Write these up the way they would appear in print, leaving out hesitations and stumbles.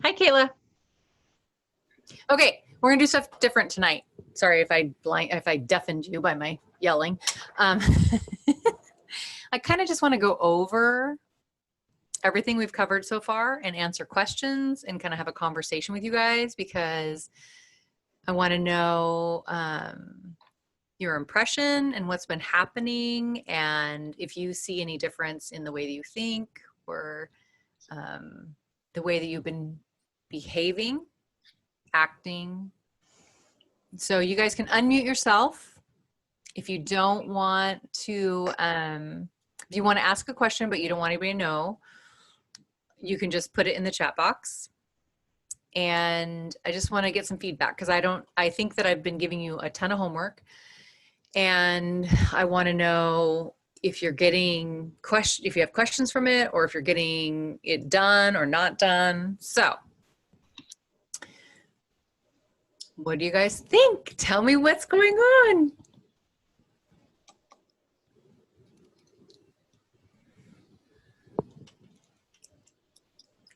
Hi, Kayla. Okay, we're gonna do stuff different tonight. Sorry if I deafened you by my yelling. I kind of just want to go over everything we've covered so far and answer questions and kind of have a conversation with you guys, because I want to know your impression and what's been happening, and if you see any difference in the way that you think or the way that you've been behaving, acting. So you guys can unmute yourself if you don't want to, if you want to ask a question but you don't want anybody to know, you can just put it in the chat box. And I just want to get some feedback, because I think that I've been giving you a ton of homework, and I want to know if you're getting if you have questions from it, or if you're getting it done or not done. So what do you guys think? Tell me what's going on.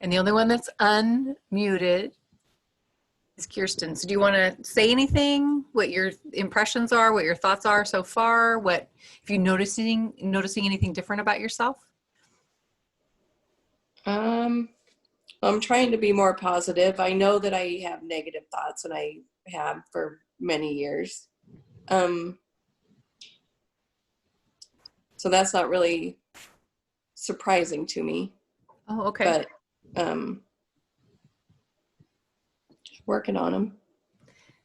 And the only one that's unmuted is Kirsten. So do you want to say anything? What your impressions are? What your thoughts are so far? What, if you're noticing anything different about yourself? I'm trying to be more positive. I know that I have negative thoughts, and I have for many years. So that's not really surprising to me. Oh, okay. But working on them.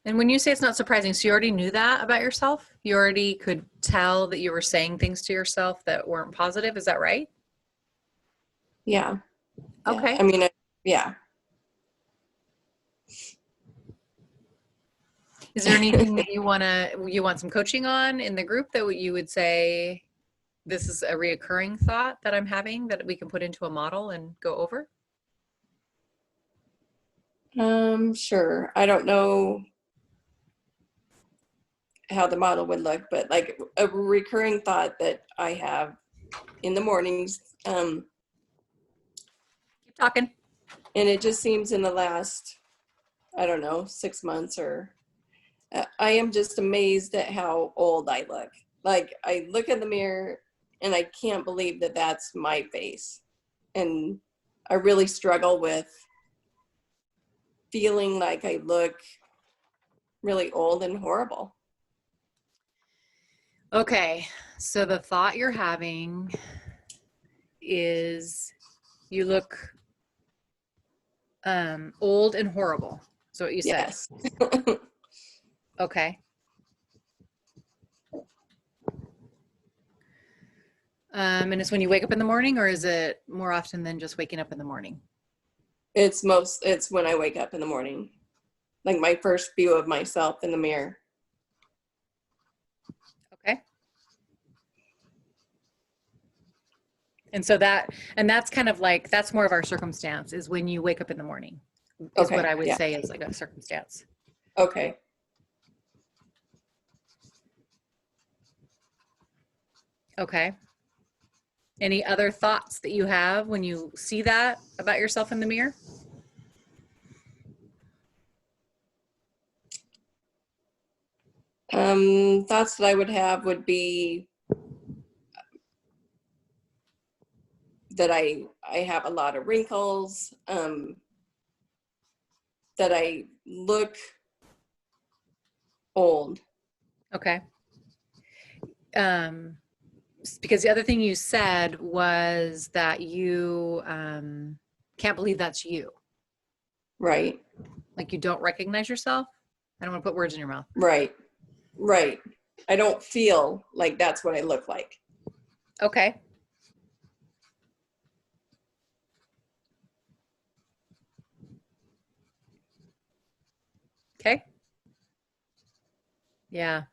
And when you say it's not surprising, so you already knew that about yourself? You already could tell that you were saying things to yourself that weren't positive. Is that right? Yeah. Okay. I mean, yeah. Is there anything that you want some coaching on in the group that you would say, this is a reoccurring thought that I'm having that we can put into a model and go over? Sure. I don't know how the model would look, but like a recurring thought that I have in the mornings. Keep talking. And it just seems in the last, I don't know, 6 months, or I am just amazed at how old I look. Like, I look in the mirror and I can't believe that that's my face. And I really struggle with feeling like I look really old and horrible. Okay, so the thought you're having is you look old and horrible. So what you said. Yes. Okay. And it's when you wake up in the morning, or is it more often than just waking up in the morning? It's when I wake up in the morning, like my first view of myself in the mirror. Okay. And so that's kind of like, that's more of our circumstance, is when you wake up in the morning, is Okay. what I would Yeah. say is like a circumstance. Okay. Okay. Any other thoughts that you have when you see that about yourself in the mirror? Thoughts that I would have would be that I have a lot of wrinkles, that I look old. Okay. Because the other thing you said was that you can't believe that's you. Right. Like you don't recognize yourself. I don't want to put words in your mouth. Right. Right. I don't feel like that's what I look like. Okay. Okay. Yeah.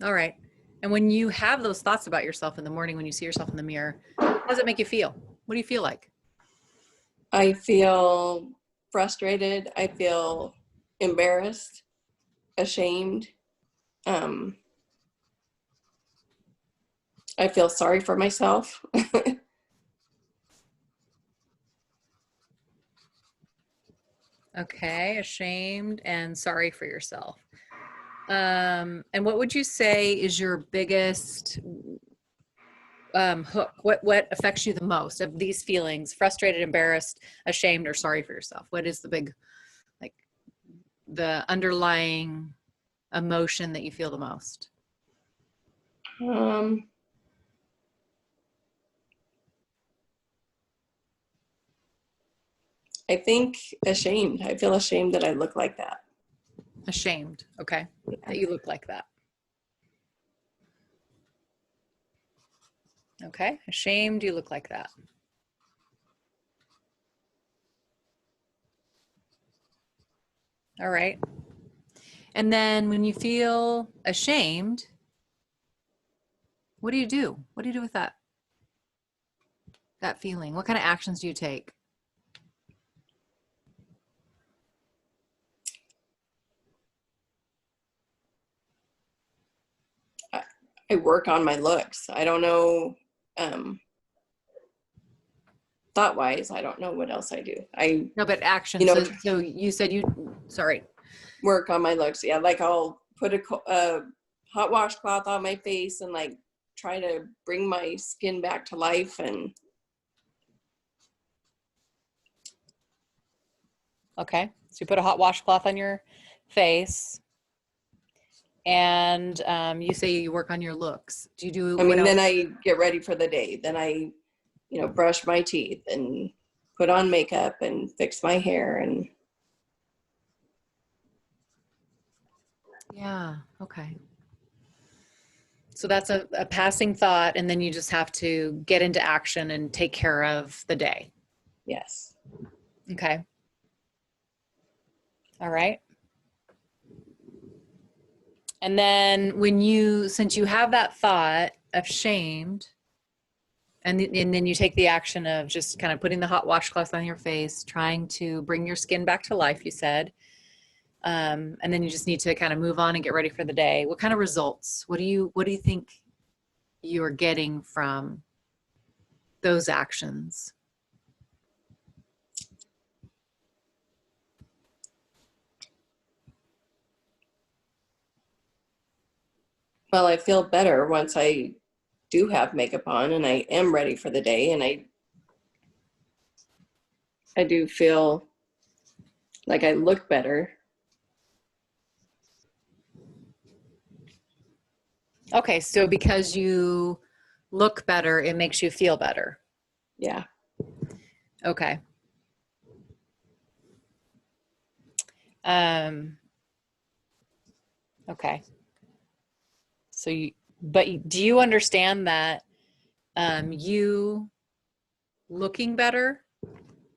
All right. And when you have those thoughts about yourself in the morning, when you see yourself in the mirror, how does it make you feel? What do you feel like? I feel frustrated. I feel embarrassed, ashamed. I feel sorry for myself. Okay, ashamed and sorry for yourself. And what would you say is your biggest hook? What affects you the most of these feelings? Frustrated, embarrassed, ashamed, or sorry for yourself? What is the big, like, the underlying emotion that you feel the most? Um, I think ashamed. I feel ashamed that I look like that. Ashamed. Okay, Yeah. that you look like that. Okay, ashamed you look like that. All right. And then when you feel ashamed, what do you do? What do you do with that feeling? What kind of actions do you take? I work on my looks. I don't know, thought wise, I don't know what else I do. No, but action. You know, So you said sorry. work on my looks. Yeah, like I'll put a hot washcloth on my face and like try to bring my skin back to life. And Okay. So you put a hot washcloth on your face and you say you work on your looks. Do you do I what mean, else? then I get ready for the day. Then I, brush my teeth and put on makeup and fix my hair. And Yeah. Okay. So that's a passing thought, and then you just have to get into action and take care of the day. yes. Okay. All right. And then since you have that thought of shamed, and then you take the action of just kind of putting the hot washcloth on your face, trying to bring your skin back to life, you said. And then you just need to kind of move on and get ready for the day. What kind of results? What do you think you're getting from those actions? Well, I feel better once I do have makeup on and I am ready for the day. And I do feel like I look better. Okay, so because you look better, it makes you feel better. Yeah. Okay. Um, okay. So do you understand that you looking better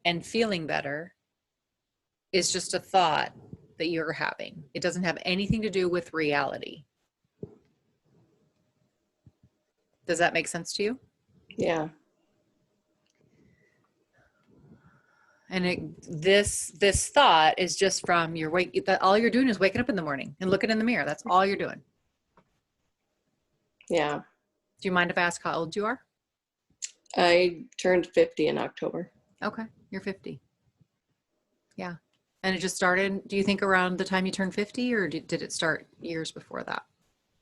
and feeling better is just a thought that you're having? It doesn't have anything to do with reality. Does that make sense to you? Yeah. And this thought is just from your that all you're doing is waking up in the morning and looking in the mirror. That's all you're doing. Yeah. Do you mind if I ask how old you are? I turned 50 in October. Okay, you're 50. Yeah. And it just started, do you think around the time you turned 50, or did it start years before that?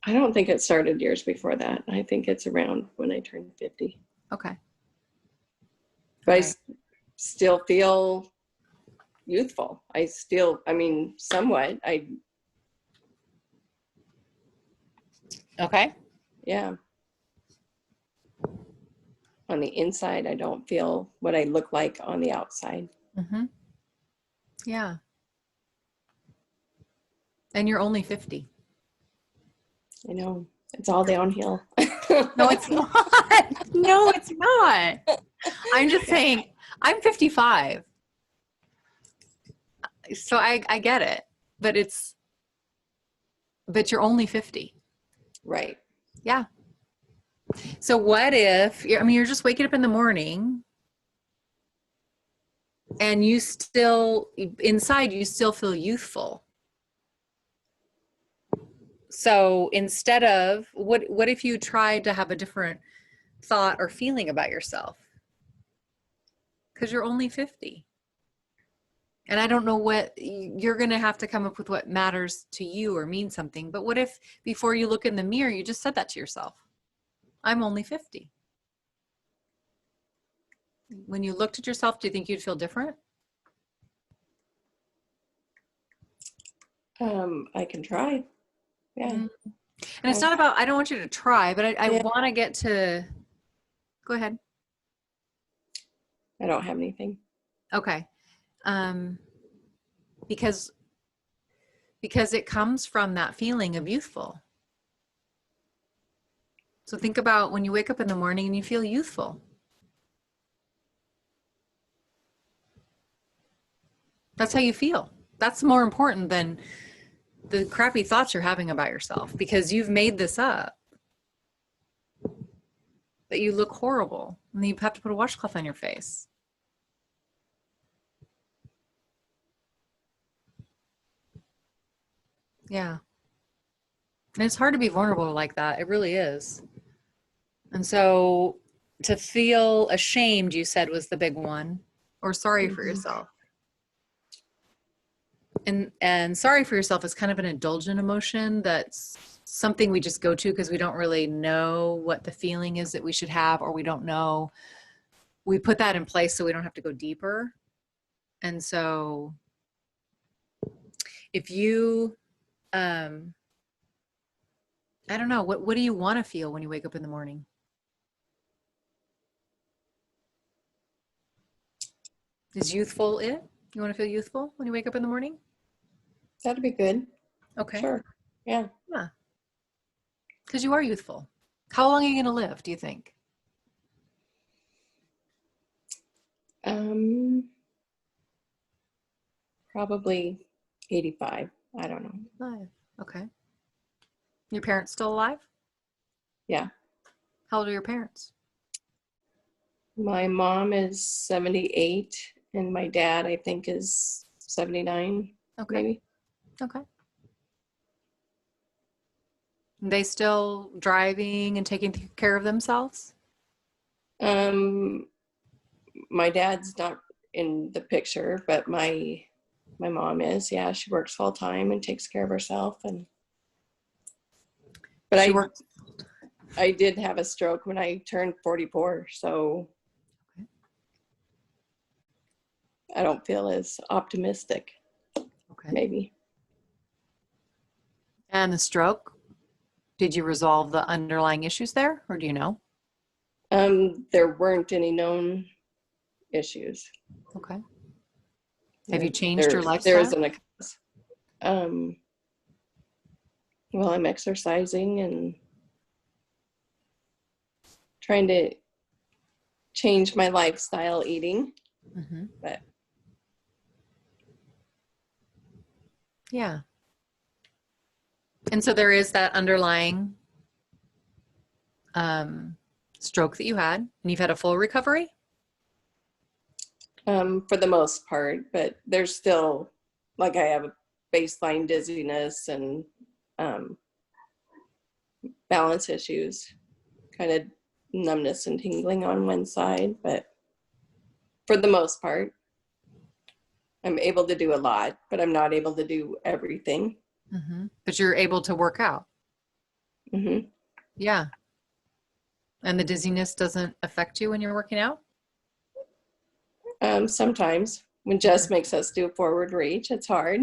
I don't think it started years before that. I think it's around when I turned 50. Okay. But Right. still feel youthful. I mean, somewhat. Okay. Yeah. On the inside, I don't feel what I look like on the outside. Mm-hmm. Yeah. And you're only 50. I know. It's all downhill. No, it's not. No, it's not. I'm just saying, I'm 55. So I get it, but but you're only 50. Right. Yeah. So what if, you're just waking up in the morning and inside you still feel youthful. So instead of what if you tried to have a different thought or feeling about yourself? Because you're only 50. And I don't know what you're going to have to come up with what matters to you or means something. But what if before you look in the mirror, you just said that to yourself? I'm only 50. When you looked at yourself, do you think you'd feel different? I can try. Yeah. And it's not about, I don't want you to try, but I Yeah. want to get to, go ahead. I don't have anything. Okay. Because it comes from that feeling of youthful. So think about when you wake up in the morning and you feel youthful. That's how you feel. That's more important than the crappy thoughts you're having about yourself, because you've made this up. That you look horrible and you have to put a washcloth on your face. Yeah. And it's hard to be vulnerable like that. It really is. And so to feel ashamed, you said, was the big one, or sorry for yourself. And sorry for yourself is kind of an indulgent emotion that's something we just go to because we don't really know what the feeling is that we should have, or we don't know. We put that in place so we don't have to go deeper. And so if you, I don't know, what do you want to feel when you wake up in the morning? Is youthful it? You want to feel youthful when you wake up in the morning? That'd be good. Okay. Sure. Yeah. Yeah. Because you are youthful. How long are you going to live, do you think? Probably 85. I don't know. 5. Okay. Your parents still alive? Yeah. How old are your parents? My mom is 78 and my dad, I think, is 79, Okay. maybe. Okay. They still driving and taking care of themselves? My dad's not in the picture, but my mom is. Yeah, she works full time and takes care of herself. But She works. I did have a stroke when I turned 44, so Okay. I don't feel as optimistic. Okay. Maybe. And the stroke, did you resolve the underlying issues there, or do you know? There weren't any known issues. Okay. Have you changed your There lifestyle? isn't a cause. Well, I'm exercising and trying to change my lifestyle eating, Mm-hmm. but Yeah. And so there is that underlying stroke that you had, and you've had a full recovery? for the most part, but there's still, like, I have a baseline dizziness and balance issues, kind of numbness and tingling on one side, but for the most part, I'm able to do a lot, but I'm not able to do everything. Mm-hmm. But you're able to work out. Mm-hmm. Yeah. And the dizziness doesn't affect you when you're working out? Sometimes when Jess makes us do a forward reach, it's hard.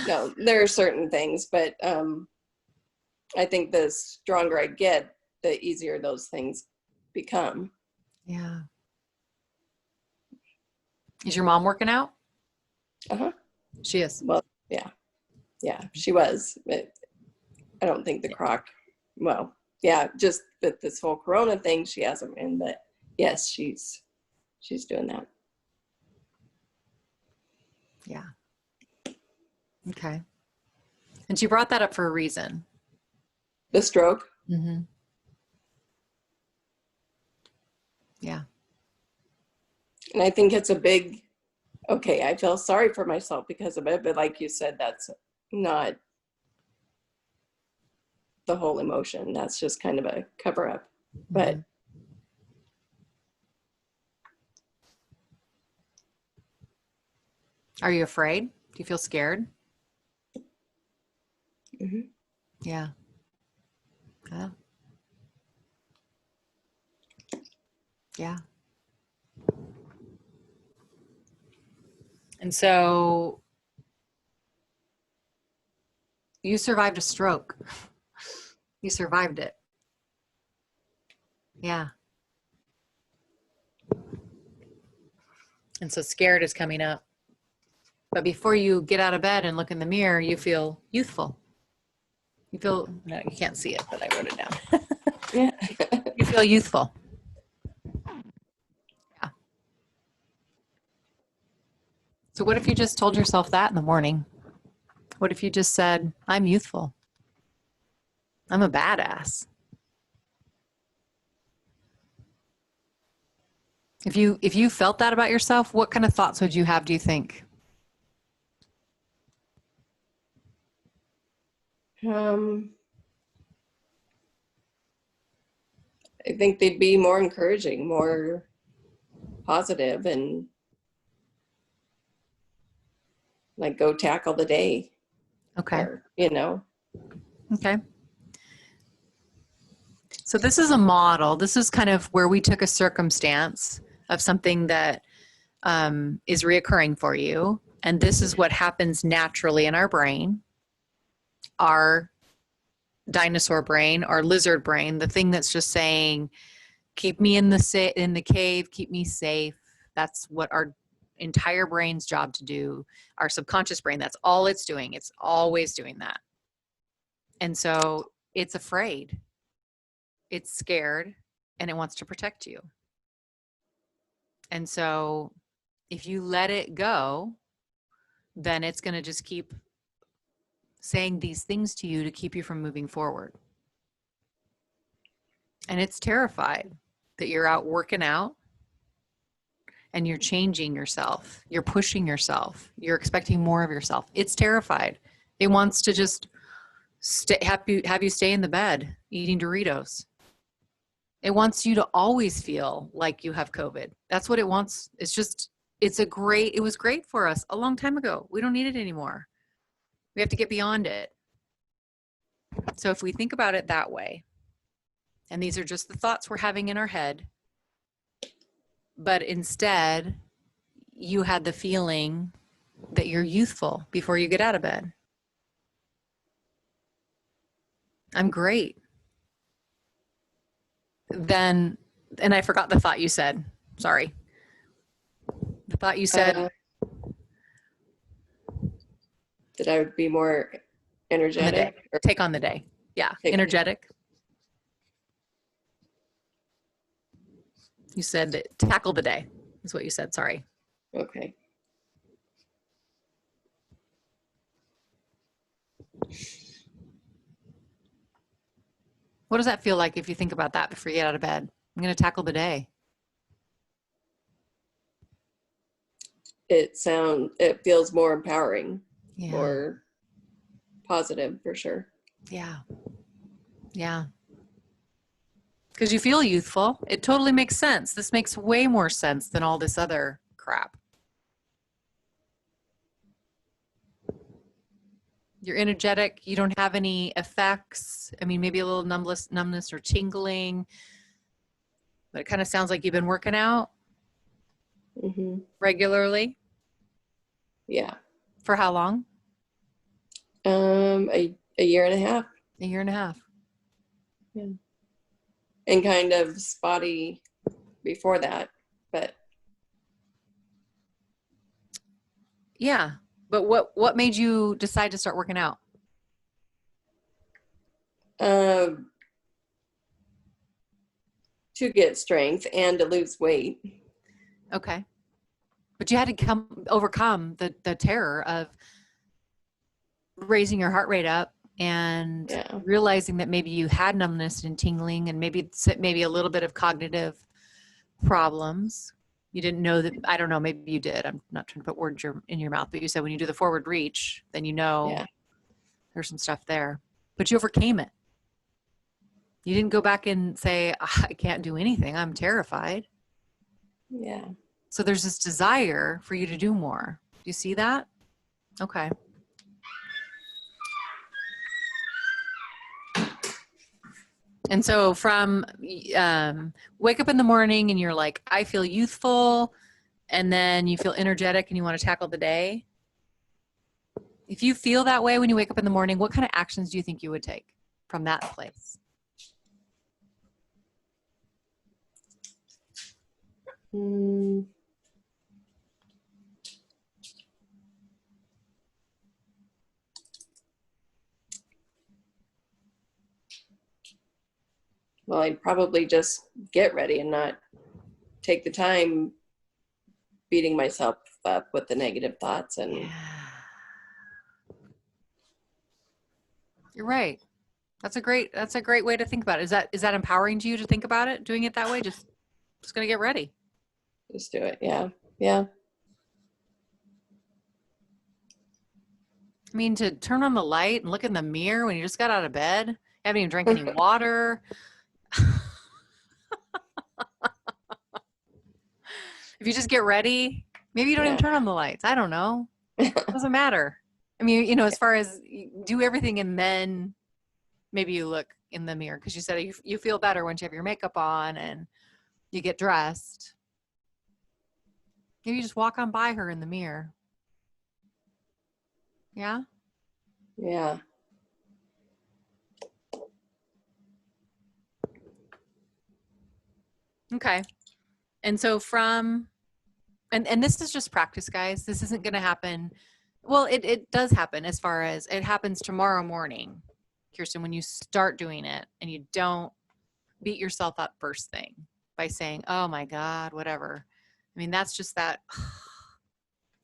No, there are certain things, but I think the stronger I get, the easier those things become. Yeah. Is your mom working out? Uh-huh. She is. Well, yeah, she was, but I don't think the croc, well, yeah, just with this whole Corona thing, she hasn't been, but yes, she's doing that. Yeah. Okay. And she brought that up for a reason. The stroke. Mm-hmm. Yeah. And I think it's a big, okay, I feel sorry for myself because of it, but like you said, that's not the whole emotion. That's just kind of a cover up. But Mhm. Are you afraid? Do you feel scared? mhm. Yeah. Yeah. Yeah. And so you survived a stroke. You survived it. Yeah. And so scared is coming up. But before you get out of bed and look in the mirror, you feel youthful. You feel, no, you can't see it, but I wrote it down. Yeah. You feel youthful. Yeah. So what if you just told yourself that in the morning? What if you just said, I'm youthful. I'm a badass. If you felt that about yourself, what kind of thoughts would you have, do you think? um, I think they'd be more encouraging, more positive, and like go tackle the day, Okay. or, you know. Okay. So this is a model. This is kind of where we took a circumstance of something that is reoccurring for you. And this is what happens naturally in our brain, our dinosaur brain, our lizard brain, the thing that's just saying, keep me in the cave, keep me safe. That's what our entire brain's job to do. Our subconscious brain, that's all it's doing. It's always doing that. And so it's afraid, it's scared, and it wants to protect you. And so if you let it go, then it's going to just keep saying these things to you to keep you from moving forward. And it's terrified that you're out working out and you're changing yourself. You're pushing yourself. You're expecting more of yourself. It's terrified. It wants to just have you stay in the bed eating Doritos. It wants you to always feel like you have COVID. That's what it wants. It was great for us a long time ago. We don't need it anymore. We have to get beyond it. So if we think about it that way, and these are just the thoughts we're having in our head, but instead you had the feeling that you're youthful before you get out of bed. I'm great. Then, and I forgot the thought you said. Sorry. The thought you said, That I would be more in the day, energetic, or take on the day. Yeah, energetic. You said that tackle the day is what you said. Sorry. okay. What does that feel like if you think about that before you get out of bed? I'm going to tackle the day. It feels more empowering, Yeah. more positive for sure. Yeah. Yeah. Because you feel youthful. It totally makes sense. This makes way more sense than all this other crap. You're energetic. You don't have any effects. I mean, maybe a little numbness or tingling, but it kind of sounds like you've been working out Mm-hmm. regularly. Yeah. For how long? A year and a half. A year and a half. Yeah. And kind of spotty before that, but Yeah. But what made you decide to start working out? to get strength and to lose weight. Okay. But you had to overcome the terror of raising your heart rate up and realizing that maybe you had numbness and tingling and maybe a little bit of cognitive problems. You didn't know that. I don't know, maybe you did. I'm not trying to put words in your mouth, but you said when you do the forward reach, then you know There's some stuff there, but you overcame it. You didn't go back and say, I can't do anything. I'm terrified. Yeah. So there's this desire for you to do more. Do you see that? Okay. And so from wake up in the morning and you're like, I feel youthful, and then you feel energetic and you want to tackle the day. If you feel that way when you wake up in the morning, what kind of actions do you think you would take from that place? Well, I'd probably just get ready and not take the time beating myself up with the negative thoughts. And Yeah. You're right. That's a great way to think about it. Is that empowering to you to think about it, doing it that way? Just gonna get ready. just do it. Yeah. Yeah. I mean, to turn on the light and look in the mirror when you just got out of bed, you haven't even drank any water. If you just get ready, maybe you don't even turn on the lights. I don't know. It doesn't matter. I mean, you know, as far as do everything and then maybe you look in the mirror, because you said you feel better once you have your makeup on and you get dressed. Maybe you just walk on by her in the mirror. Yeah? Yeah. Okay. And so from, and this is just practice, guys. This isn't going to happen. Well, it does happen as far as it happens tomorrow morning, Kirsten, when you start doing it and you don't beat yourself up first thing by saying, oh my God, whatever. I mean, that's just that,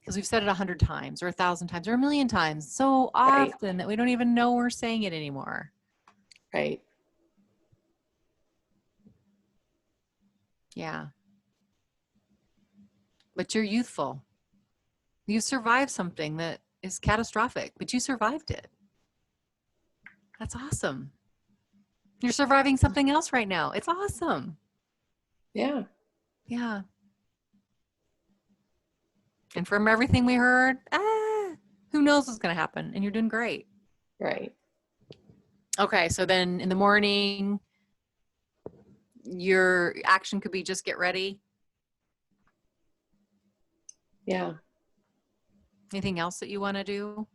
because we've said it 100 times or 1,000 times or 1,000,000 times so often that we don't even know we're saying it anymore. Right. Yeah. But you're youthful. You survived something that is catastrophic, but you survived it. That's awesome. You're surviving something else right now. It's awesome. Yeah. Yeah. And from everything we heard, who knows what's going to happen? And you're doing great. Right. Okay. So then in the morning, your action could be just get ready. Yeah. Anything else that you want to do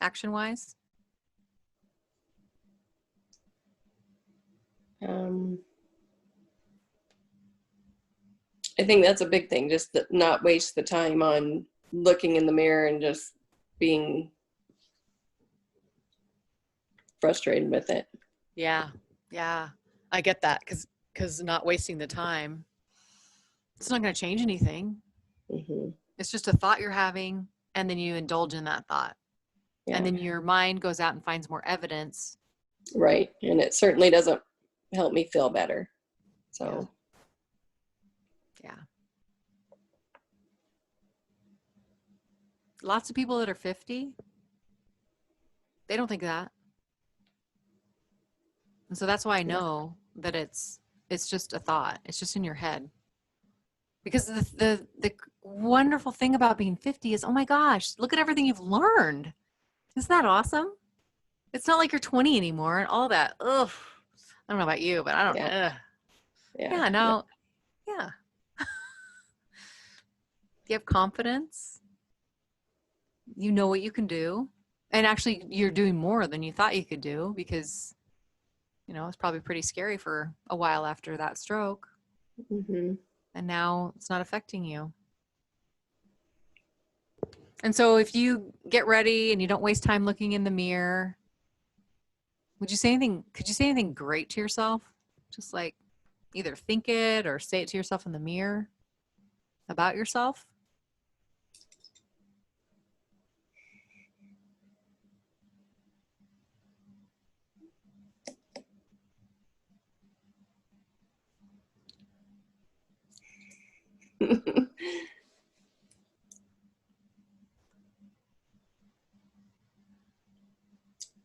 action wise? I think that's a big thing, just to not waste the time on looking in the mirror and just being frustrated with it. Yeah. Yeah. I get that because not wasting the time, it's not going to change anything. Mm-hmm. It's just a thought you're having, and then you indulge in that thought. Yeah. And then your mind goes out and finds more evidence. Right. And it certainly doesn't help me feel better. So. Yeah. Lots of people that are 50, they don't think that. And so that's why I know that it's just a thought. It's just in your head. Because the wonderful thing about being 50 is, oh my gosh, look at everything you've learned. Isn't that awesome? It's not like you're 20 anymore and all that. Ugh. I don't know about you, but I don't. Yeah. Yeah. Now. Yeah. You have confidence. You know what you can do, and actually, you're doing more than you thought you could do because, you know, it's probably pretty scary for a while after that stroke. Mm-hmm. And now it's not affecting you. And so if you get ready and you don't waste time looking in the mirror, could you say anything great to yourself? Just like either think it or say it to yourself in the mirror about yourself.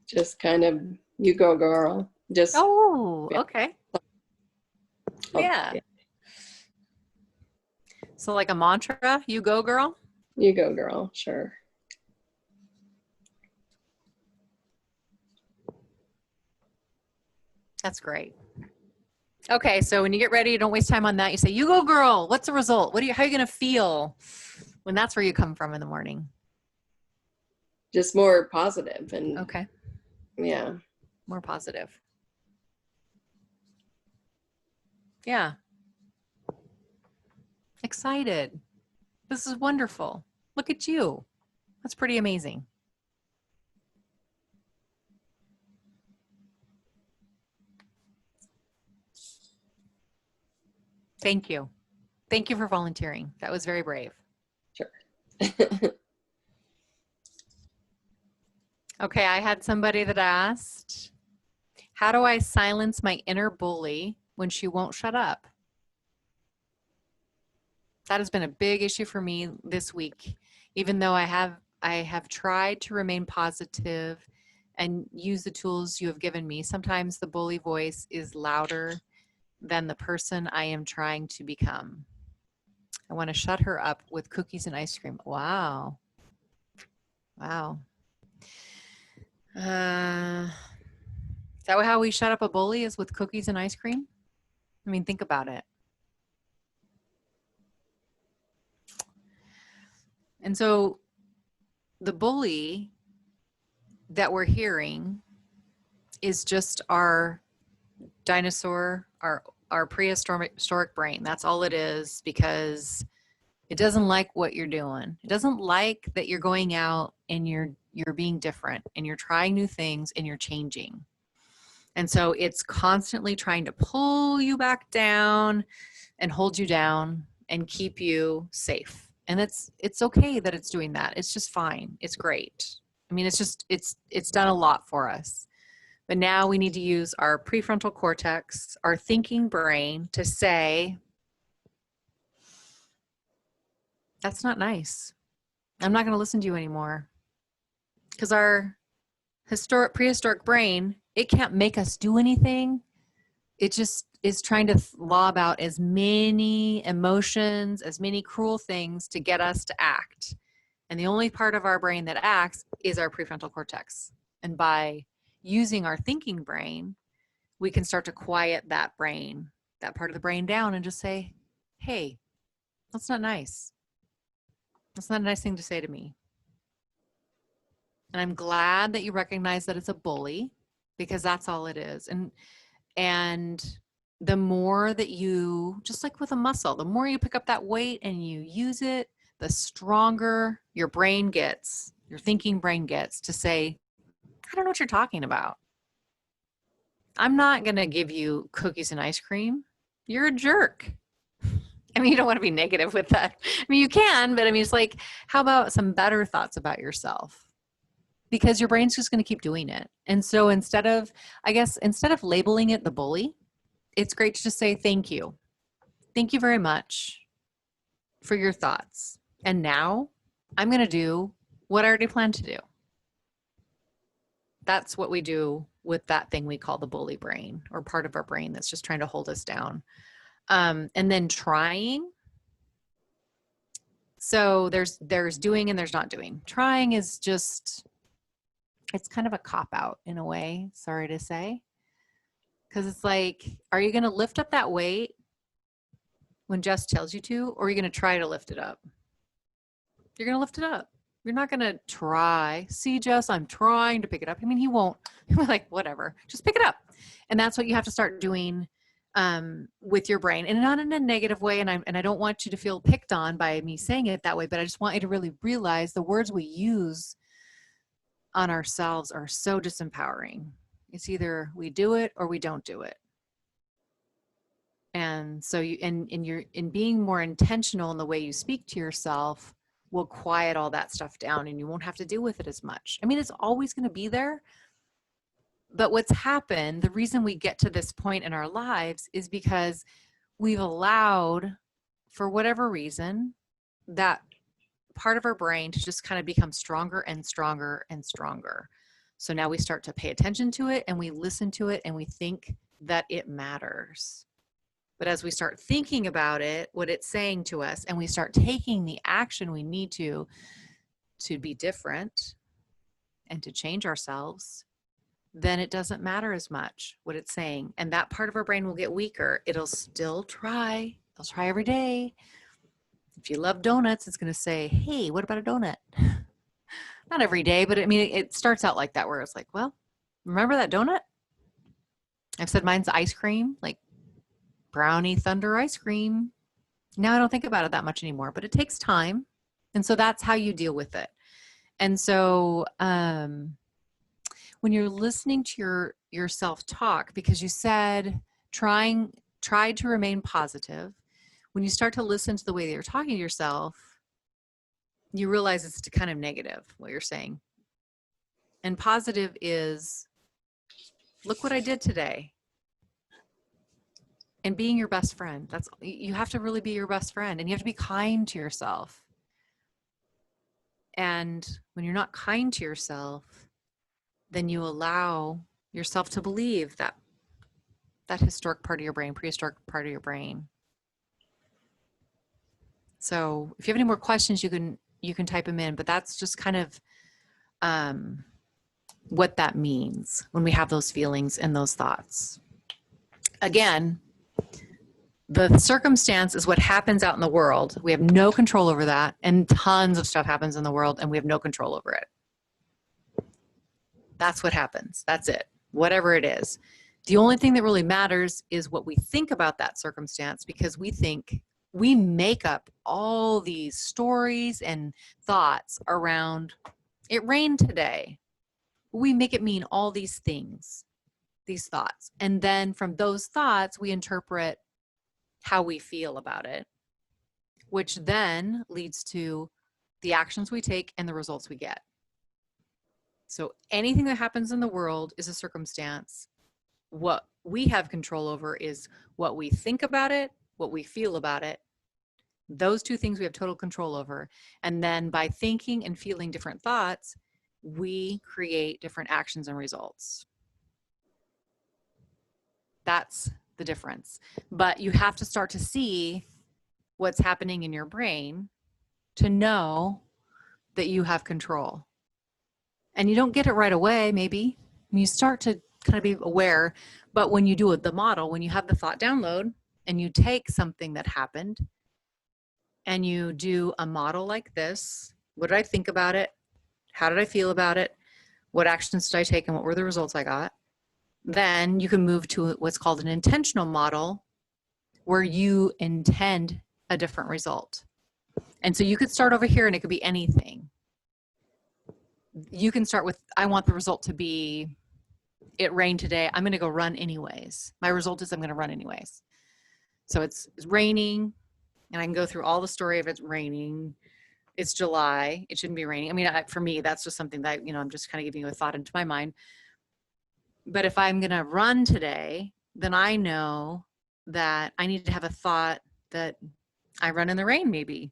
Just kind of, you go girl. Just, Oh, yeah. okay. Oh, Yeah. So like a mantra, you go girl? you go girl, sure. That's great. Okay, so when you get ready, don't waste time on that. You say, you go girl. What's the result? How are you going to feel when that's where you come from in the morning? Just more positive and Okay, yeah. more positive. Yeah. Excited. This is wonderful. Look at you. That's pretty amazing. Thank you. Thank you for volunteering. That was very brave. Sure. Okay, I had somebody that asked, how do I silence my inner bully when she won't shut up? That has been a big issue for me this week, even though I have tried to remain positive and use the tools you have given me. Sometimes the bully voice is louder than the person I am trying to become. I want to shut her up with cookies and ice cream. Wow. Wow. Is that how we shut up a bully, is with cookies and ice cream? I mean, think about it. And so the bully that we're hearing is just our dinosaur, our prehistoric brain. That's all it is, because it doesn't like what you're doing. It doesn't like that you're going out and you're being different and you're trying new things and you're changing. And so it's constantly trying to pull you back down and hold you down and keep you safe. And it's okay that it's doing that. It's just fine. It's great. I mean, it's done a lot for us. But now we need to use our prefrontal cortex, our thinking brain, to say, that's not nice. I'm not going to listen to you anymore. Because our prehistoric brain, it can't make us do anything. It just is trying to lob out as many emotions, as many cruel things to get us to act. And the only part of our brain that acts is our prefrontal cortex. And by using our thinking brain, we can start to quiet that brain, that part of the brain down, and just say, hey, that's not nice. That's not a nice thing to say to me. And I'm glad that you recognize that it's a bully, because that's all it is. And the more that you, just like with a muscle, the more you pick up that weight and you use it, the stronger your brain gets, your thinking brain gets, to say, I don't know what you're talking about. I'm not going to give you cookies and ice cream. You're a jerk. I mean, you don't want to be negative with that. I mean, you can, but I mean, it's like, how about some better thoughts about yourself? Because your brain's just going to keep doing it. And so instead of labeling it the bully, it's great to just say, thank you. Thank you very much for your thoughts. And now I'm going to do what I already planned to do. That's what we do with that thing we call the bully brain, or part of our brain that's just trying to hold us down. And then trying. So there's doing and there's not doing. Trying is just, it's kind of a cop-out in a way, sorry to say. Because it's like, are you going to lift up that weight when Jess tells you to, or are you going to try to lift it up? You're going to lift it up. You're not going to try. See, Jess, I'm trying to pick it up. I mean, he won't. We're like, whatever, just pick it up. And that's what you have to start doing with your brain, and not in a negative way. And I don't want you to feel picked on by me saying it that way, but I just want you to really realize the words we use on ourselves are so disempowering. It's either we do it or we don't do it. And so you're being more intentional in the way you speak to yourself will quiet all that stuff down, and you won't have to deal with it as much. I mean, it's always going to be there. But what's happened, the reason we get to this point in our lives is because we've allowed, for whatever reason, that part of our brain to just kind of become stronger and stronger and stronger. So now we start to pay attention to it and we listen to it and we think that it matters. But as we start thinking about it, what it's saying to us, and we start taking the action we need to be different and to change ourselves, then it doesn't matter as much what it's saying. And that part of our brain will get weaker. It'll still try. It'll try every day. If you love donuts, it's going to say, hey, what about a donut? Not every day, but I mean, it starts out like that, where it's like, well, remember that donut? I've said mine's ice cream, like brownie thunder ice cream. Now I don't think about it that much anymore, but it takes time. And so that's how you deal with it. And so when you're listening to your self-talk, because you said tried to remain positive, when you start to listen to the way that you're talking to yourself, you realize it's kind of negative, what you're saying. And positive is, look what I did today. And being your best friend. You have to really be your best friend, and you have to be kind to yourself. And when you're not kind to yourself, then you allow yourself to believe that historic part of your brain, prehistoric part of your brain. So if you have any more questions, you can type them in, but that's just kind of what that means when we have those feelings and those thoughts. Again, the circumstance is what happens out in the world. We have no control over that, and tons of stuff happens in the world and we have no control over it. That's what happens. That's it. Whatever it is. The only thing that really matters is what we think about that circumstance, because we make up all these stories and thoughts around, it rained today. We make it mean all these things, these thoughts. And then from those thoughts, we interpret how we feel about it, which then leads to the actions we take and the results we get. So anything that happens in the world is a circumstance. What we have control over is what we think about it, what we feel about it. Those two things we have total control over. And then by thinking and feeling different thoughts, we create different actions and results. That's the difference. But you have to start to see what's happening in your brain to know that you have control. And you don't get it right away, maybe. You start to kind of be aware. But when you do the model, when you have the thought download and you take something that happened and you do a model like this, what did I think about it? How did I feel about it? What actions did I take and what were the results I got? Then you can move to what's called an intentional model, where you intend a different result. And so you could start over here and it could be anything. You can start with, I want the result to be, it rained today. I'm going to go run anyways. My result is I'm going to run anyways. So it's raining, and I can go through all the story of it's raining. It's July. It shouldn't be raining. I mean, for me, that's just something that, I'm just kind of giving you a thought into my mind. But if I'm going to run today, then I know that I need to have a thought that I run in the rain maybe,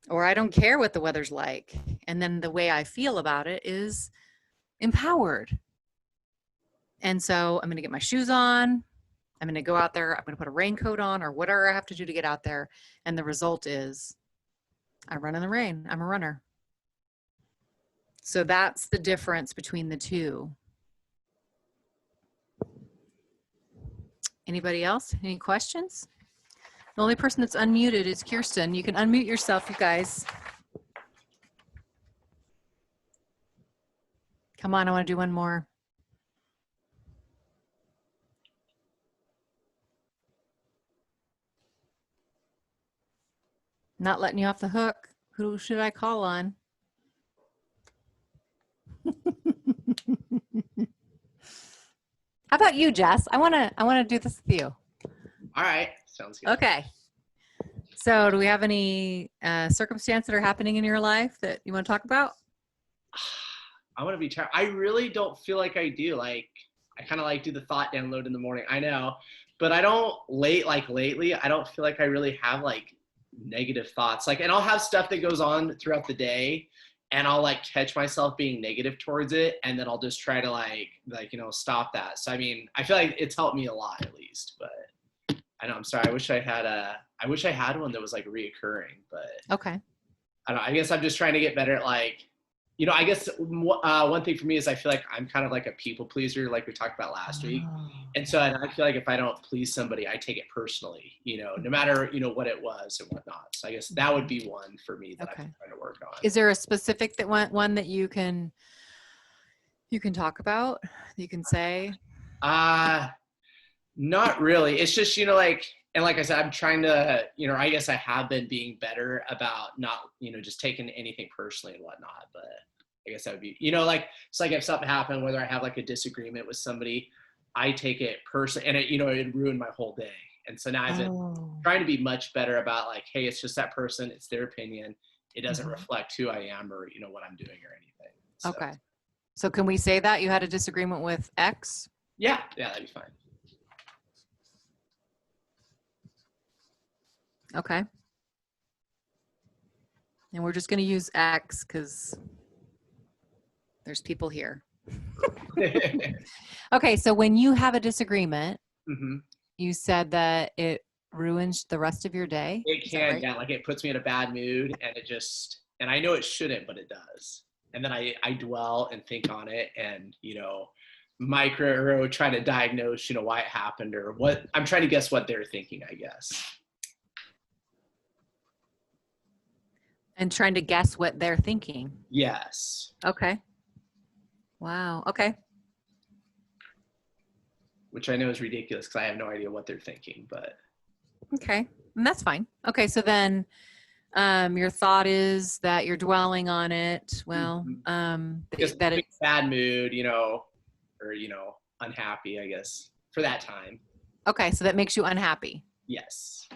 or I don't care what the weather's like. And then the way I feel about it is empowered. And so I'm going to get my shoes on. I'm going to go out there. I'm going to put a raincoat on or whatever I have to do to get out there. And the result is I run in the rain. I'm a runner. So that's the difference between the two. Anybody else? Any questions? The only person that's unmuted is Kirsten. You can unmute yourself, you guys. Come on, I want to do one more. Not letting you off the hook. Who should I call on? How about you, Jess? I wanna do this with you. All right, sounds good. Okay. So do we have any circumstances that are happening in your life that you want to talk about? I want to be I really don't feel like I do. Like, I kind of do the thought download in the morning. I know, but I don't lately, I don't feel like I really have negative thoughts. And I'll have stuff that goes on throughout the day, and I'll like catch myself being negative towards it, and then I'll just try to like stop that. So I mean, I feel like it's helped me a lot at least. But I know, I'm sorry. I wish I had one that was like reoccurring, but Okay. I don't know. I guess I'm just trying to get better at like, I guess one thing for me is I feel like I'm kind of like a people pleaser, like we talked about last week. Oh, And so I feel like if I don't please somebody, I take it personally, no matter, what it was and whatnot. So I guess that would be one for me that Okay. I'm trying to work on. is there a specific one that you can talk about, that you can say? Not really. It's just, and like I said, I'm trying to, I guess I have been being better about not, just taking anything personally and whatnot. But I guess that would be, like, it's like if something happened, whether I have like a disagreement with somebody, I take it personally, and it ruined my whole day. And so now I've been trying to be much better about like, hey, it's just that person, it's their opinion. It doesn't reflect who I am or, what I'm doing or anything. So, Okay. So can we say that you had a disagreement with X? yeah, that'd be fine. Okay. And we're just going to use X because there's people here. Okay. So when you have a disagreement, Mm-hmm. you said that it ruins the rest of your day. It Is that can, right? yeah, like it puts me in a bad mood, and and I know it shouldn't, but it does. And then I dwell and think on it, and, micro try to diagnose, why it happened or what. I'm trying to guess what they're thinking, I guess. And trying to guess what they're thinking. Yes. Okay. Wow. Okay. Which I know is ridiculous because I have no idea what they're thinking, but. Okay. And that's fine. Okay. So then your thought is that you're dwelling on it. Well, Just that it's bad mood, or, unhappy, I guess, for that time. okay. So that makes you unhappy. Yes.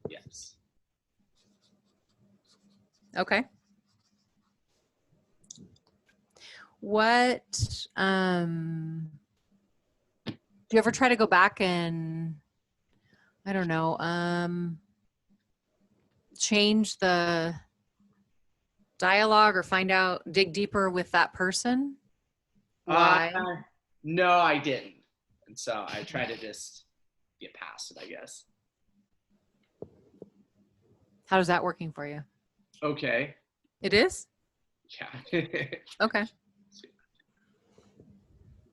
Yes. Okay. What, do you ever try to go back and, I don't know, change the dialogue or dig deeper with that person? Why? No, I didn't. And so I try to just get past it, I guess. How is that working for you? Okay. It is? Yeah. Okay.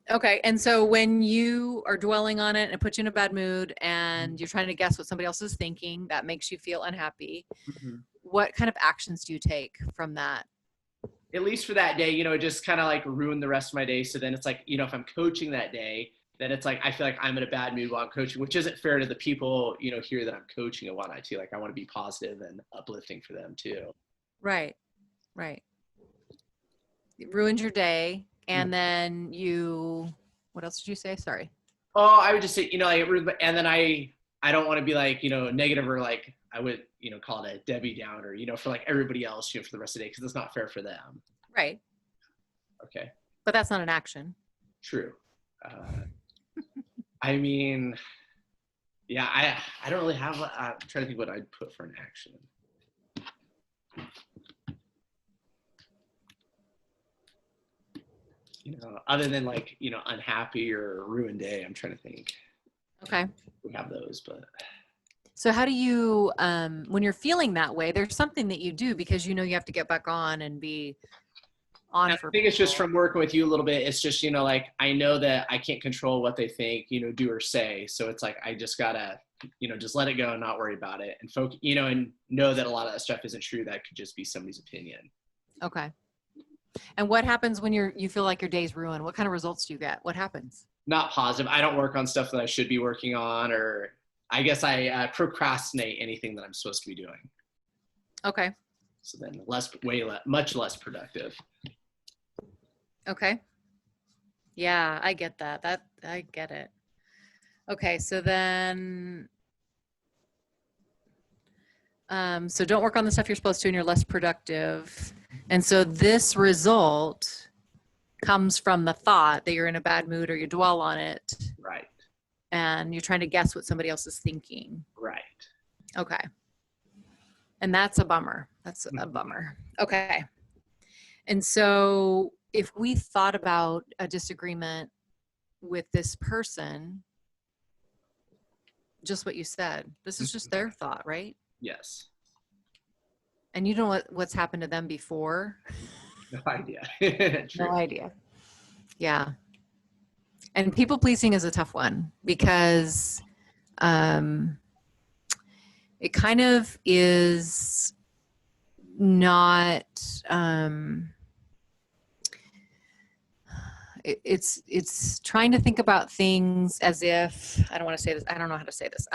Okay. And so when you are dwelling on it and it puts you in a bad mood and you're trying to guess what somebody else is thinking, that makes you feel unhappy. Mm-hmm. What kind of actions do you take from that? At least for that day, it just kind of like ruined the rest of my day. So then it's like, if I'm coaching that day, then it's like, I feel like I'm in a bad mood while I'm coaching, which isn't fair to the people, here that I'm coaching and whatnot too. Like I want to be positive and uplifting for them too. Right. Right. It ruins your day. And then what else did you say? Sorry. Oh, I would just say, and then I don't want to be like, negative or like, I would, call it a Debbie Downer, for like everybody else, for the rest of the day, because it's not fair for them. Right. Okay. But that's not an action. True. I mean, yeah, I don't really have, I'm trying to think what I'd put for an action. Other than like, unhappy or ruined day, I'm trying to think. Okay. We have those, but. So how do you, when you're feeling that way, there's something that you do because you have to get back on and be on for I think it's just from working with you a little bit. It's just, like, I know that I can't control what they think, do or say. So it's like, I just gotta, just let it go and not worry about it and focus, and know that a lot of that stuff isn't true. That could just be somebody's opinion. Okay. And what happens when you feel like your day's ruined? What kind of results do you get? What happens? Not positive. I don't work on stuff that I should be working on, or I guess I procrastinate anything that I'm supposed to be doing. Okay. So then much less productive. Okay. Yeah, I get that. I get it. Okay. So then, so don't work on the stuff you're supposed to and you're less productive. And so this result comes from the thought that you're in a bad mood or you dwell on it. Right. And you're trying to guess what somebody else is thinking. Right. Okay. And that's a bummer. That's a bummer. Okay. And so if we thought about a disagreement with this person, just what you said, this is just their thought, right? Yes. And you know what's happened to them before? No idea. True. No idea. Yeah. And people pleasing is a tough one because it kind of is not it's trying to think about things as if, I don't want to say this, I don't know how to say this.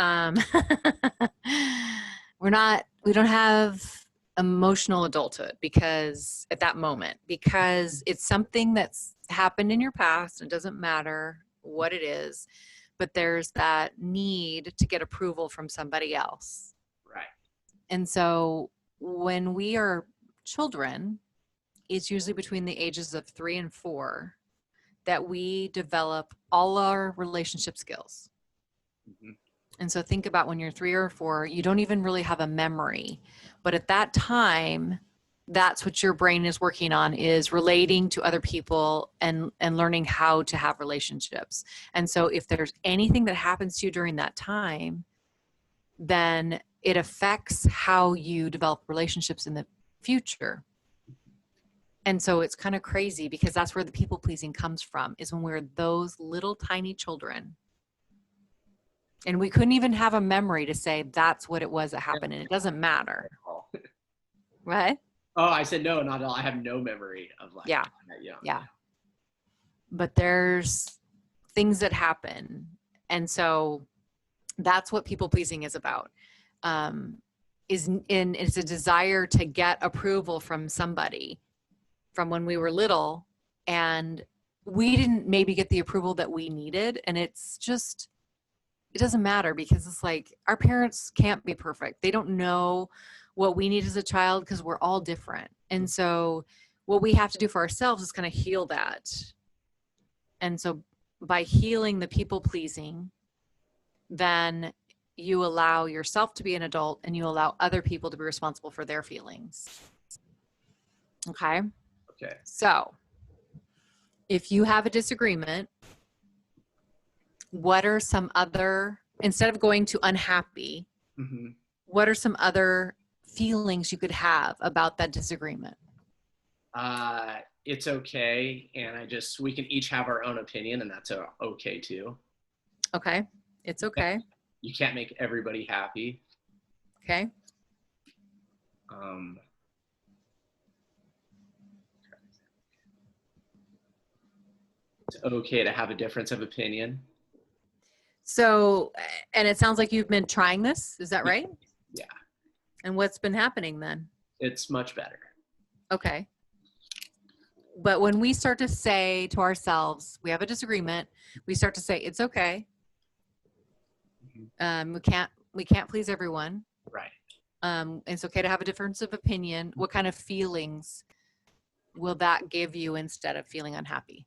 We don't have emotional adulthood because at that moment, because it's something that's happened in your past. It doesn't matter what it is, but there's that need to get approval from somebody else. Right. And so when we are children, it's usually between the ages of 3 and 4 that we develop all our relationship skills. Mm-hmm. And so think about when you're 3 or 4, you don't even really have a memory. But at that time, that's what your brain is working on, is relating to other people and learning how to have relationships. And so if there's anything that happens to you during that time, then it affects how you develop relationships in the future. And so it's kind of crazy because that's where the people pleasing comes from, is when we're those little tiny children. And we couldn't even have a memory to say that's what it was that happened. And it doesn't matter. Right? Oh, I said no, not at all. I have no memory of like Yeah. Yeah. But there's things that happen. And so that's what people pleasing is about. It's a desire to get approval from somebody from when we were little, and we didn't maybe get the approval that we needed. And it's just, it doesn't matter because it's like our parents can't be perfect. They don't know what we need as a child because we're all different. And so what we have to do for ourselves is kind of heal that. And so by healing the people pleasing, then you allow yourself to be an adult and you allow other people to be responsible for their feelings. Okay. Okay. So if you have a disagreement, what are some other, instead of going to unhappy, Mm-hmm. what are some other feelings you could have about that disagreement? It's okay. And we can each have our own opinion, and that's okay too. Okay. It's okay. You can't make everybody happy. Okay. It's okay to have a difference of opinion. So, and it sounds like you've been trying this. Is that right? Yeah. And what's been happening then? It's much better. Okay. But when we start to say to ourselves, we have a disagreement, we start to say, it's okay. We can't please everyone. Right. It's okay to have a difference of opinion. What kind of feelings will that give you instead of feeling unhappy?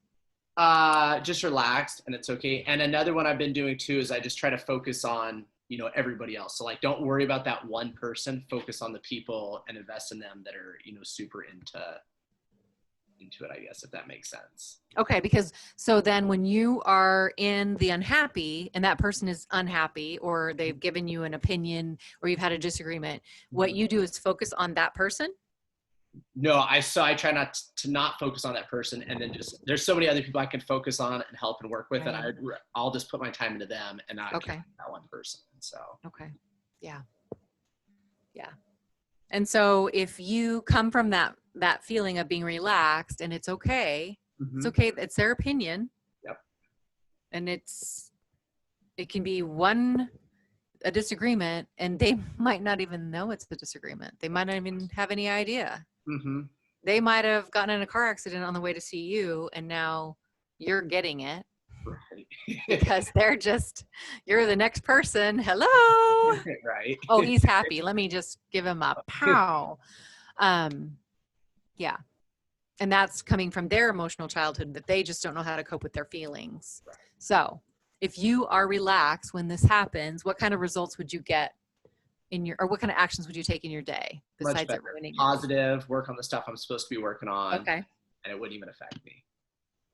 Just relaxed, and it's okay. And another one I've been doing too is I just try to focus on, everybody else. So like, don't worry about that one person, focus on the people and invest in them that are, super into it, I guess, if that makes sense. Okay. Because so then when you are in the unhappy and that person is unhappy, or they've given you an opinion, or you've had a disagreement, what you do is focus on that person. No, I try not to not focus on that person, and then just, there's so many other people I can focus on and help and work with, and I'll just put my time into them and not that one person. So. Okay. Yeah. Yeah. And so if you come from that feeling of being relaxed and it's okay, it's okay. It's their opinion. Yep. And it can be a disagreement, and they might not even know it's the disagreement. They might not even have any idea. Mm-hmm. They might have gotten in a car accident on the way to see you, and now you're getting it. Right. Because you're the next person. Hello. Right. Oh, he's happy. Let me just give him a pow. Yeah. And that's coming from their emotional childhood, that they just don't know how to cope with their feelings. So if you are relaxed when this happens, what kind of results would you get in your, or what kind of actions would you take in your day Much besides it better. ruining your day? Positive, work on the stuff I'm supposed to be working on, Okay. and it wouldn't even affect me.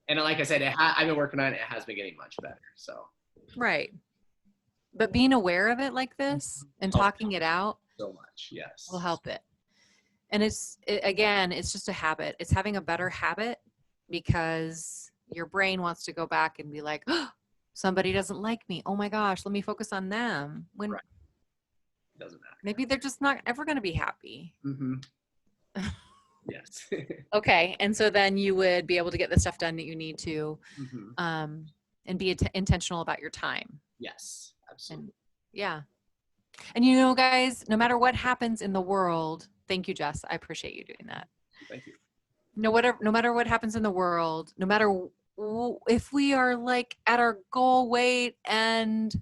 And like I said, I've been working on it. It has been getting much better. So Right. But being aware of it like this and Help. talking it out so much, yes. will help it. And again, it's just a habit. It's having a better habit because your brain wants to go back and be like, oh, somebody doesn't like me. Oh my gosh, let me focus on them. When Right. It doesn't matter. maybe they're just not ever going to be happy. Mm-hmm. Yes. Okay. And so then you would be able to get the stuff done that you need to, Mm-hmm. and be intentional about your time. Yes, absolutely. And yeah. And you know, guys, no matter what happens in the world, thank you, Jess. I appreciate you doing that. Thank you. No matter what happens in the world, no matter if we are like at our goal weight and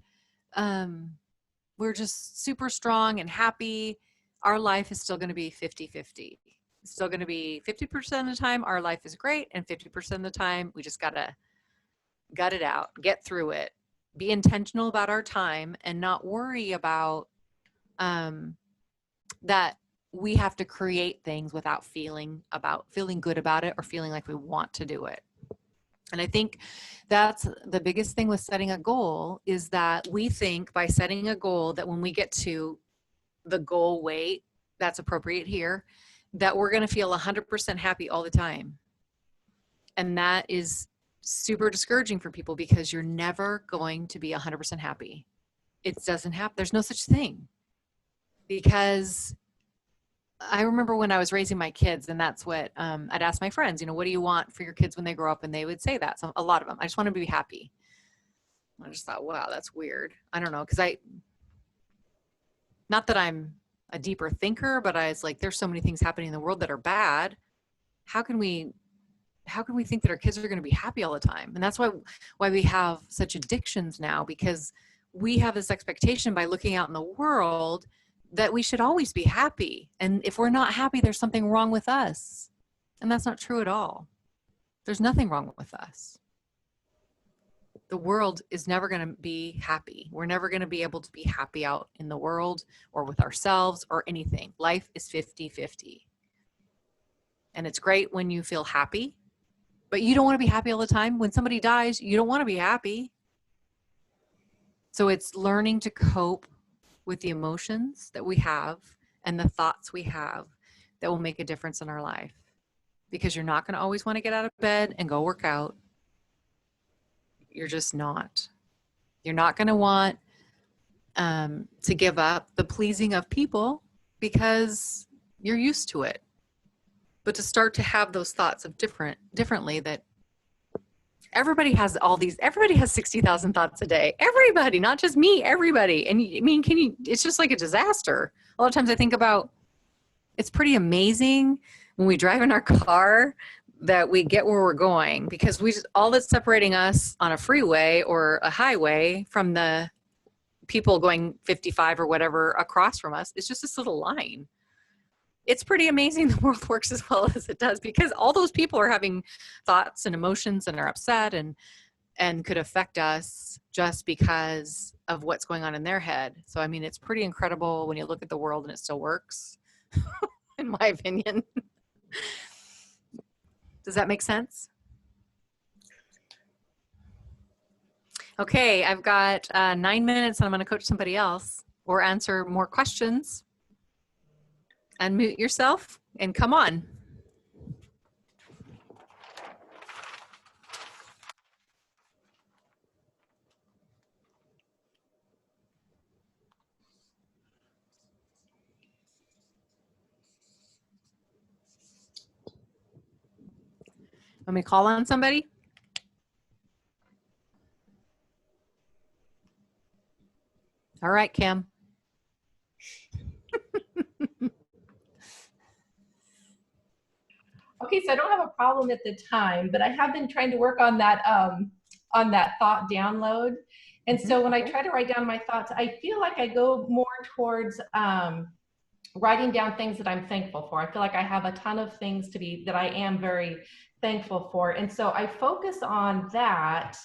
we're just super strong and happy, our life is still going to be 50-50. It's still going to be 50% of the time our life is great, and 50% of the time we just gotta gut it out, get through it, be intentional about our time, and not worry about that we have to create things without feeling good about it or feeling like we want to do it. And I think that's the biggest thing with setting a goal, is that we think by setting a goal that when we get to the goal weight that's appropriate here, that we're going to feel 100% happy all the time. And that is super discouraging for people because you're never going to be 100% happy. It doesn't happen. There's no such thing. Because I remember when I was raising my kids, and that's what I'd ask my friends, you know, what do you want for your kids when they grow up? And they would say that. So a lot of them, I just want to be happy. I just thought, wow, that's weird. I don't know. Cause not that I'm a deeper thinker, but I was like, there's so many things happening in the world that are bad. How can we think that our kids are going to be happy all the time? And that's why we have such addictions now, because we have this expectation by looking out in the world that we should always be happy. And if we're not happy, there's something wrong with us. And that's not true at all. There's nothing wrong with us. The world is never going to be happy. We're never going to be able to be happy out in the world or with ourselves or anything. Life is 50-50. And it's great when you feel happy, but you don't want to be happy all the time. When somebody dies, you don't want to be happy. So it's learning to cope with the emotions that we have and the thoughts we have that will make a difference in our life. Because you're not going to always want to get out of bed and go work out. You're just not. You're not going to want to give up the pleasing of people because you're used to it. But to start to have those thoughts of differently, that everybody has 60,000 thoughts a day. Everybody, not just me, everybody. And I mean, it's just like a disaster. A lot of times I think about, it's pretty amazing when we drive in our car that we get where we're going, because all that's separating us on a freeway or a highway from the people going 55 or whatever across from us is just this little line. It's pretty amazing the world works as well as it does, because all those people are having thoughts and emotions and are upset and could affect us just because of what's going on in their head. So, I mean, it's pretty incredible when you look at the world and it still works, in my opinion. Does that make sense? Okay, I've got 9 minutes and I'm going to coach somebody else or answer more questions. Unmute yourself and come on. Let me call on somebody. All right, Kim. Okay, so I don't have a problem at the time, but I have been trying to work on that thought download. And so when I try to write down my thoughts, I feel like I go more towards writing down things that I'm thankful for. I feel like I have a ton of things that I am very thankful for. And so I focus on that.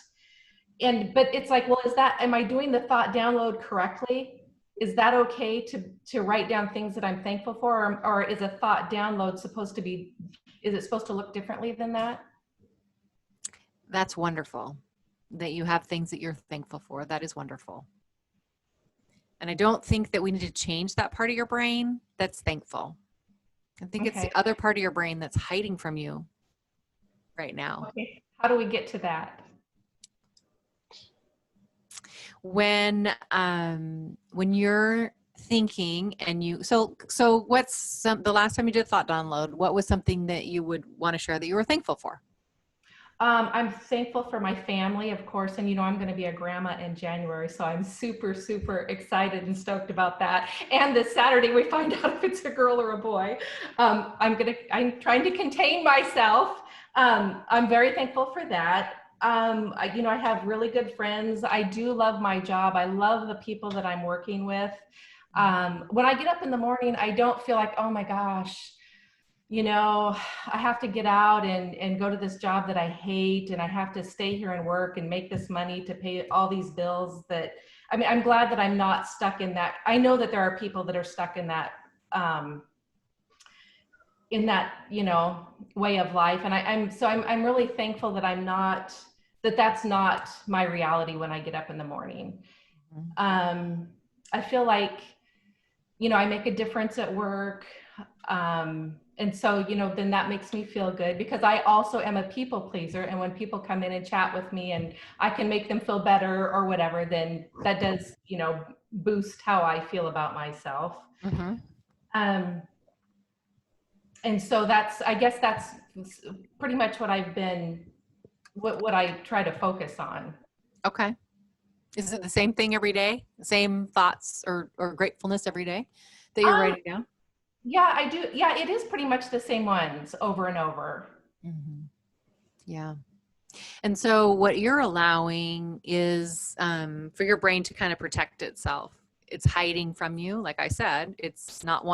But it's like, well, am I doing the thought download correctly? is that okay to write down things that I'm thankful for, or is a thought download supposed to be, is it supposed to look differently than that? That's wonderful that you have things that you're thankful for. That is wonderful. And I don't think that we need to change that part of your brain that's thankful. I think it's Okay. the other part of your brain that's hiding from you right now. Okay. How do we get to that? When you're thinking and so what's the last time you did thought download, what was something that you would want to share that you were thankful for? I'm thankful for my family, of course, and I'm going to be a grandma in January, so I'm super, super excited and stoked about that. And this Saturday, we find out if it's a girl or a boy. I'm trying to contain myself. I'm very thankful for that. I have really good friends. I do love my job. I love the people that I'm working with. When I get up in the morning, I don't feel like, oh my gosh, I have to get out and go to this job that I hate, and I have to stay here and work and make this money to pay all these bills I'm glad that I'm not stuck in that. I know that there are people that are stuck in that, way of life. And I'm really thankful that that's not my reality when I get up in the morning. I feel like, I make a difference at work. And so, then that makes me feel good, because I also am a people pleaser. And when people come in and chat with me and I can make them feel better or whatever, then that does, boost how I feel about myself. Mm-hmm. And so I guess that's pretty much what what I try to focus on. Okay. Is it the same thing every day? Same thoughts or gratefulness every day that you're writing down? Yeah, I do. Yeah, it is pretty much the same ones over and over. Mm-hmm. Yeah. And so what you're allowing is for your brain to kind of protect itself. It's hiding from you. Like I said, it's not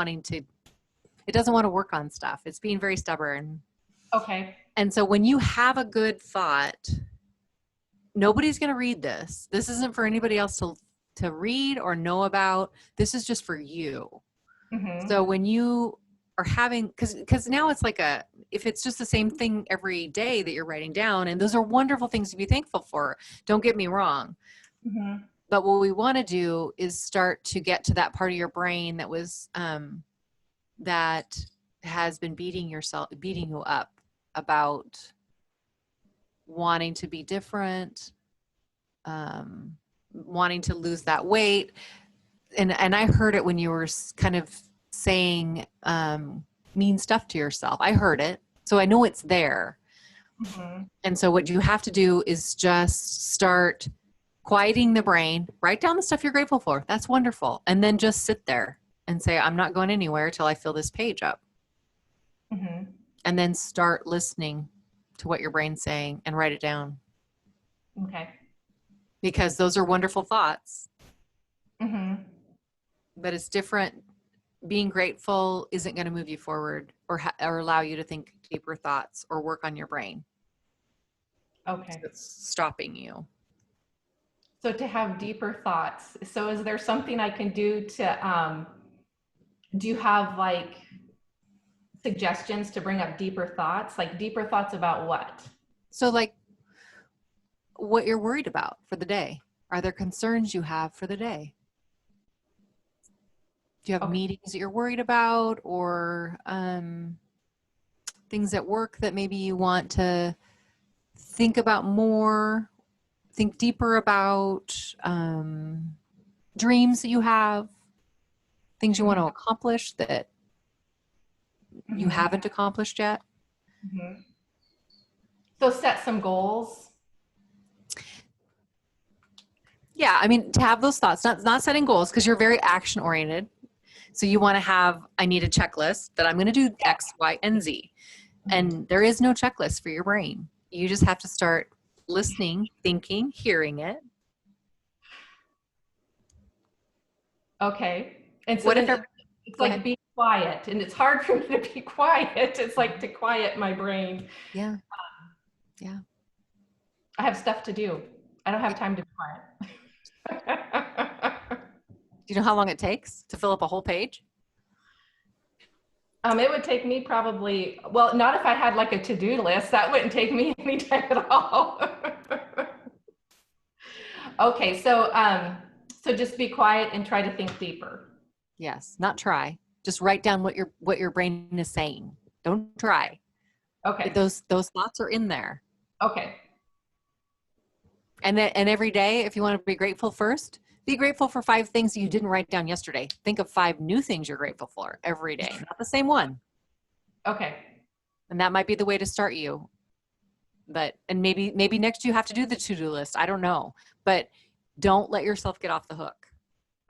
it doesn't want to work on stuff. It's being very stubborn. Okay. And so when you have a good thought, nobody's going to read this. This isn't for anybody else to read or know about. This is just for you. Mm-hmm. So when you are having, because now it's like if it's just the same thing every day that you're writing down, and those are wonderful things to be thankful for, don't get me wrong. Mm-hmm. But what we want to do is start to get to that part of your brain that was, that has been beating you up about wanting to be different, wanting to lose that weight. And I heard it when you were kind of saying mean stuff to yourself. I heard it. So I know it's there. Mm-hmm. And so what you have to do is just start quieting the brain, write down the stuff you're grateful for. That's wonderful. And then just sit there and say, I'm not going anywhere till I fill this page up. Mm-hmm. And then start listening to what your brain's saying and write it down. Okay. Because those are wonderful thoughts. Mm-hmm. But it's different. Being grateful isn't going to move you forward or allow you to think deeper thoughts or work on your brain. Okay. It's stopping you. So to have deeper thoughts. So is there something I can do to, do you have like suggestions to bring up deeper thoughts? Like deeper thoughts about what? So like what you're worried about for the day. Are there concerns you have for the day? Do you have meetings that you're worried about, or things at work that maybe you want to think about more, think deeper about, dreams that you have, things you want to accomplish that you haven't accomplished yet? Mm-hmm. So set some goals. Yeah, I mean, to have those thoughts, not setting goals, because you're very action oriented. So you want to have, I need a checklist that I'm going to do X, Y, and Z. And there is no checklist for your brain. You just have to start listening, thinking, hearing it. Okay. And so What then if it's like be quiet, and it's hard for me to be quiet. It's like to quiet my brain. Yeah. Yeah. I have stuff to do. I don't have time to be quiet. Do you know how long it takes to fill up a whole page? It would take me probably, well, not if I had like a to-do list. That wouldn't take me any time at all. Okay, so just be quiet and try to think deeper. Yes, not try. Just write down what your brain is saying. Don't try. Okay. Those thoughts are in there. Okay. And every day, if you want to be grateful first, be grateful for 5 things you didn't write down yesterday. Think of 5 new things you're grateful for every day, not the same one. Okay. And that might be the way to start you. And maybe next you have to do the to-do list. I don't know, but don't let yourself get off the hook.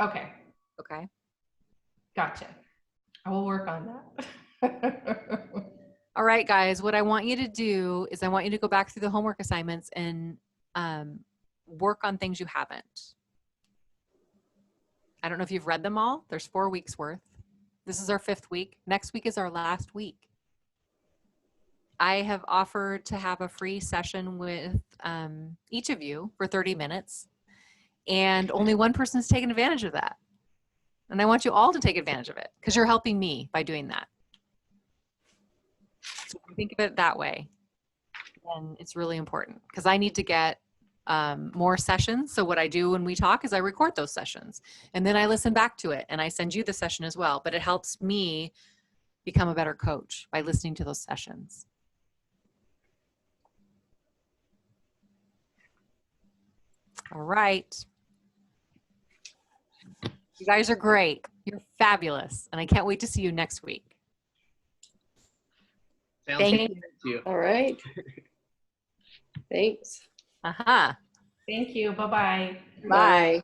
Okay. Okay. Gotcha. I will work on that. All right, guys, what I want you to do is I want you to go back through the homework assignments and work on things you haven't. I don't know if you've read them all. There's 4 weeks worth. This is our 5th week. Next week is our last week. I have offered to have a free session with each of you for 30 minutes, and only one person's taken advantage of that. And I want you all to take advantage of it because you're helping me by doing that. So think of it that way. And it's really important because I need to get more sessions. So what I do when we talk is I record those sessions and then I listen back to it and I send you the session as well. But it helps me become a better coach by listening to those sessions. All right. You guys are great. You're fabulous. And I can't wait to see you next week. Sounds Thank good. you. Thank you. All right. Thanks. Uh-huh. Thank you. Bye-bye. Bye.